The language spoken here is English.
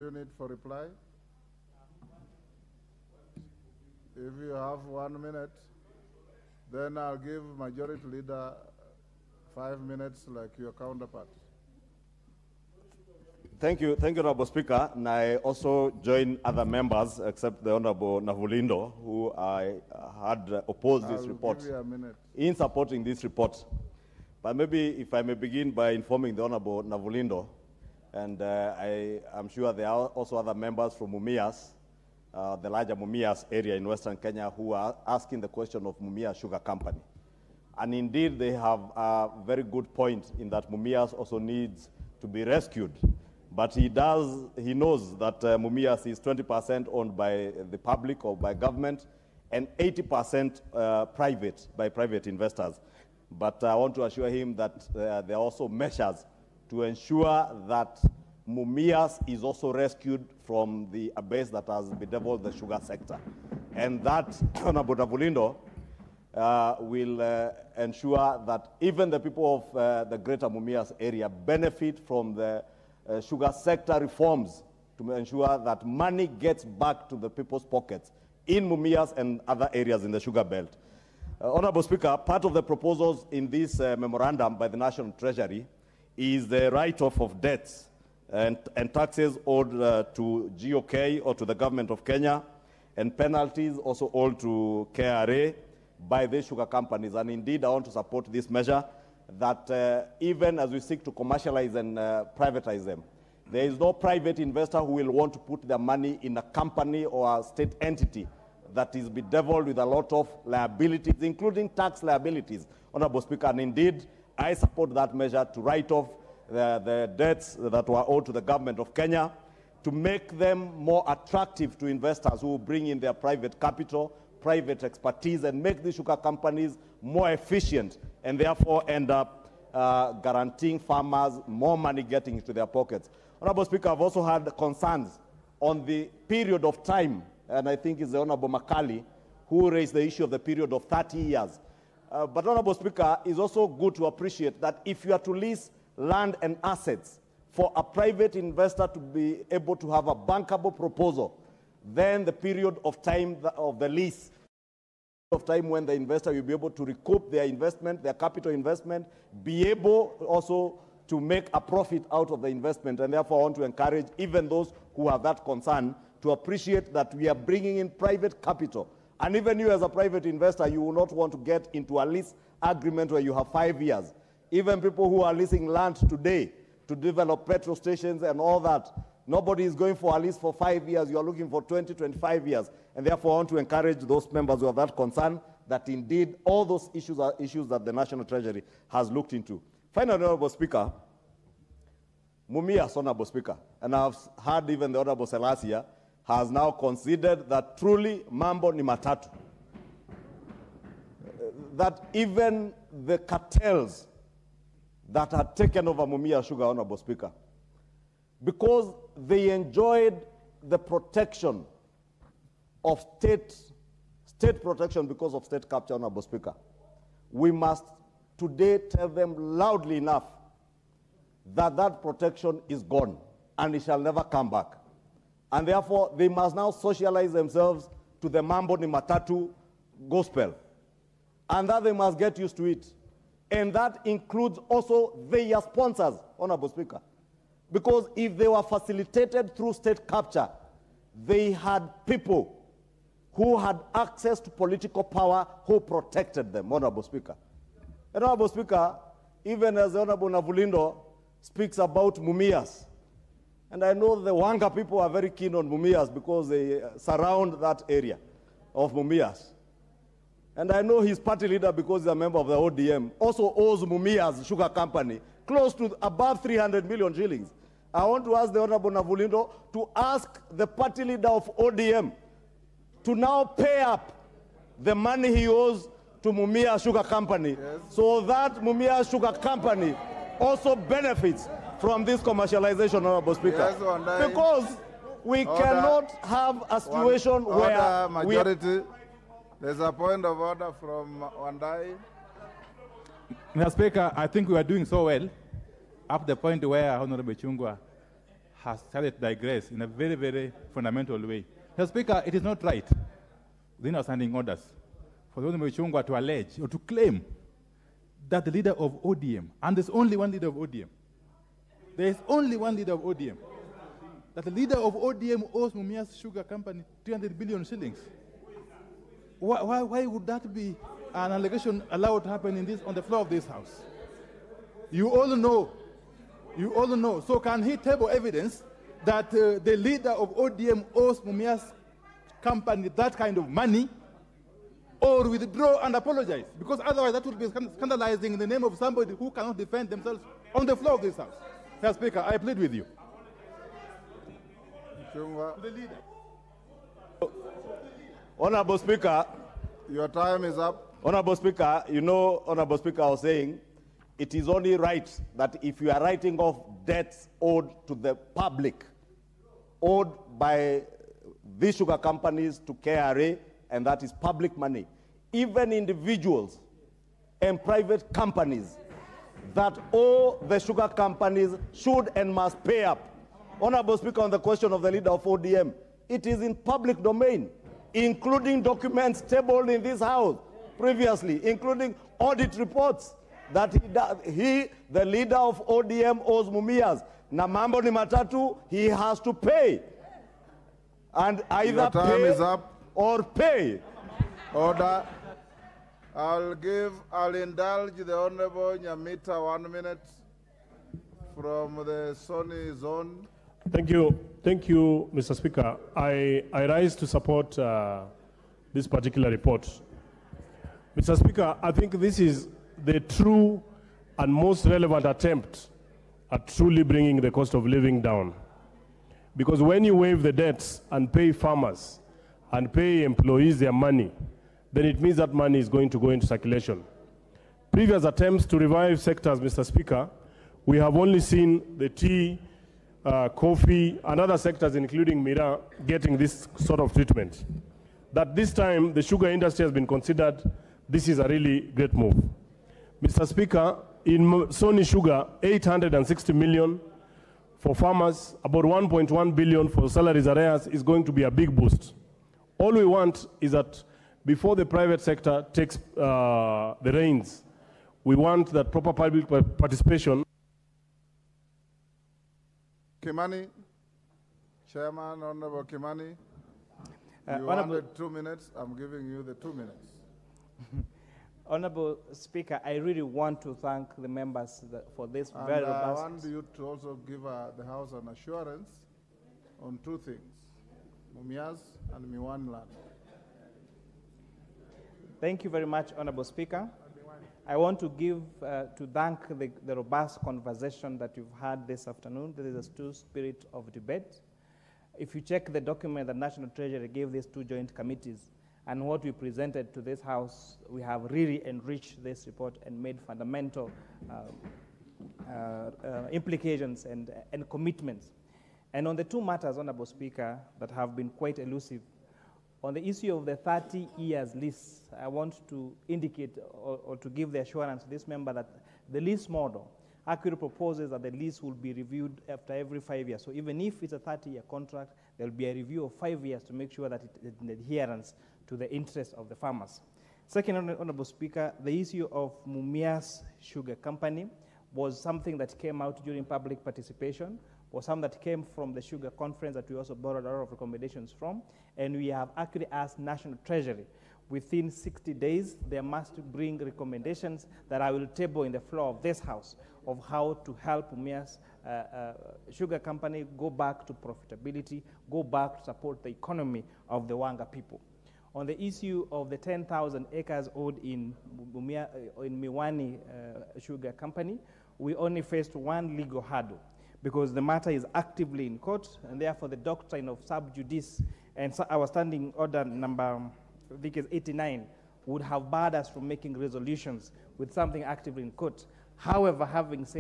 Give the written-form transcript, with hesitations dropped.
You need for reply? If you have 1 minute, then I'll give Majority Leader 5 minutes like your counterpart. Thank you, Honorable Speaker. And I also join other members, except the Honorable Navulindo, who I had opposed this report I'll give you a minute. in supporting this report. But maybe if I may begin by informing the Honorable Navulindo, and I am sure there are also other members from Mumias, the larger Mumias area in Western Kenya, who are asking the question of Mumias Sugar Company. And indeed, they have a very good point in that Mumias also needs to be rescued. But he knows that Mumias is 20% owned by the public or by government, and 80% by private investors. But I want to assure him that there are also measures to ensure that Mumias is also rescued from the abyss that has bedeviled the sugar sector. And that, Honorable Navulindo, will ensure that even the people of the greater Mumias area benefit from the sugar sector reforms to ensure that money gets back to the people's pockets in Mumias and other areas in the sugar belt. Honorable Speaker, part of the proposals in this memorandum by the National Treasury is the write-off of debts and taxes owed to GOK or to the government of Kenya, and penalties also owed to KRA by the sugar companies. And indeed, I want to support this measure that even as we seek to commercialize and privatize them, there is no private investor who will want to put their money in a company or a state entity that is bedeviled with a lot of liabilities, including tax liabilities, Honorable Speaker. And indeed, I support that measure to write off the debts that were owed to the government of Kenya, to make them more attractive to investors who bring in their private capital, private expertise, and make the sugar companies more efficient, and therefore end up guaranteeing farmers more money getting into their pockets. Honorable Speaker, I've also had concerns on the period of time, and I think it's the Honorable Makali who raised the issue of the period of 30 years. But Honorable Speaker, it's also good to appreciate that if you are to lease land and assets for a private investor to be able to have a bankable proposal, then the period of time of the lease, of time when the investor will be able to recoup their investment, their capital investment, be able also to make a profit out of the investment. And therefore, I want to encourage even those who have that concern to appreciate that we are bringing in private capital. And even you as a private investor, you will not want to get into a lease agreement where you have 5 years. Even people who are leasing land today to develop petrol stations and all that, nobody is going for a lease for 5 years. You are looking for 20, 25 years. And therefore, I want to encourage those members who have that concern that indeed all those issues are issues that the National Treasury has looked into. Finally, Honorable Speaker, Mumias, Honorable Speaker, and I've heard even the Honorable Selassie has now considered that truly Mambo ni Matatu. That even the cartels that had taken over Mumias Sugar, Honorable Speaker, because they enjoyed the protection of state protection because of state capture, Honorable Speaker, we must today tell them loudly enough that that protection is gone and it shall never come back. And therefore, they must now socialize themselves to the Mambo ni Matatu gospel. And that they must get used to it. And that includes also their sponsors, Honorable Speaker. Because if they were facilitated through state capture, they had people who had access to political power who protected them, Honorable Speaker. And Honorable Speaker, even as the Honorable Navulindo speaks about Mumias, and I know the Wanga people are very keen on Mumias because they surround that area of Mumias. And I know his party leader, because he's a member of the ODM, also owes Mumias Sugar Company close to above 300 million shillings. I want to ask the Honorable Navulindo to ask the party leader of ODM to now pay up the money he owes to Mumias Sugar Company, yes, so that Mumias Sugar Company also benefits from this commercialization, Honorable Speaker. Yes, because we cannot have a situation where majority. There's a point of order from Wandai. Mr. Speaker, I think we are doing so well up to the point where Honorable Ichungwa has started to digress in a very, very fundamental way. Mr. Speaker, it is not right, within our standing orders, for the Ichungwa to allege or to claim that the leader of ODM, and there's only one leader of ODM, there is only one leader of ODM, that the leader of ODM owes Mumias Sugar Company 300 billion shillings. Why would that be an allegation allowed to happen in this, on the floor of this House? You all know. So can he table evidence that the leader of ODM owes Mumias Company that kind of money, or withdraw and apologize? Because otherwise that would be scandalizing in the name of somebody who cannot defend themselves on the floor of this House. Mr. Speaker, I plead with you. Ichungwa. The leader. Honorable Speaker, Your time is up. Honorable Speaker, you know, Honorable Speaker, I was saying, it is only right that if you are writing off debts owed to the public, owed by these sugar companies to KRA, and that is public money, even individuals and private companies that owe the sugar companies should and must pay up. Honorable Speaker, on the question of the leader of ODM, it is in public domain, including documents tabled in this House previously, including audit reports that the leader of ODM owes Mumias. Na Mambo ni Matatu, he has to pay. And either pay or pay. Order. I'll indulge the Honorable Nyamita 1 minute from the Sony zone. Thank you, Mr. Speaker. I rise to support this particular report. Mr. Speaker, I think this is the true and most relevant attempt at truly bringing the cost of living down. Because when you waive the debts and pay farmers and pay employees their money, then it means that money is going to go into circulation. Previous attempts to revive sectors, Mr. Speaker, we have only seen the tea, coffee, and other sectors, including Mira, getting this sort of treatment. That this time, the sugar industry has been considered, this is a really great move. Mr. Speaker, in Sony Sugar, 860 million for farmers, about 1.1 billion for salaries arrears is going to be a big boost. All we want is that before the private sector takes the reins, we want that proper public participation. Kimani, Chairman, Honorable Kimani, you wanted 2 minutes. I'm giving you the 2 minutes. Honorable Speaker, I really want to thank the members for this very robust. I want you to also give the House an assurance on 2 things, Mumias and Miwani land. Thank you very much, Honorable Speaker. I want to thank the robust conversation that you've had this afternoon. There is a true spirit of debate. If you check the document the National Treasury gave these 2 joint committees and what we presented to this House, we have really enriched this report and made fundamental implications and commitments. And on the 2 matters, Honorable Speaker, that have been quite elusive, on the issue of the 30 years lease, I want to indicate or to give the assurance to this member that the lease model actually proposes that the lease will be reviewed after every 5 years. So even if it's a 30-year contract, there will be a review of 5 years to make sure that it is in adherence to the interests of the farmers. Second, Honorable Speaker, the issue of Mumias Sugar Company was something that came out during public participation, or some that came from the sugar conference that we also borrowed a lot of recommendations from, and we have actually asked National Treasury within 60 days they must bring recommendations that I will table in the floor of this House of how to help Mumias Sugar Company go back to profitability, go back to support the economy of the Wanga people. On the issue of the 10,000 acres owed in Miwani Sugar Company, we only faced 1 legal hurdle, because the matter is actively in court, and therefore the doctrine of sub judice and our standing order number, I think is 89, would have barred us from making resolutions with something actively in court. However, having said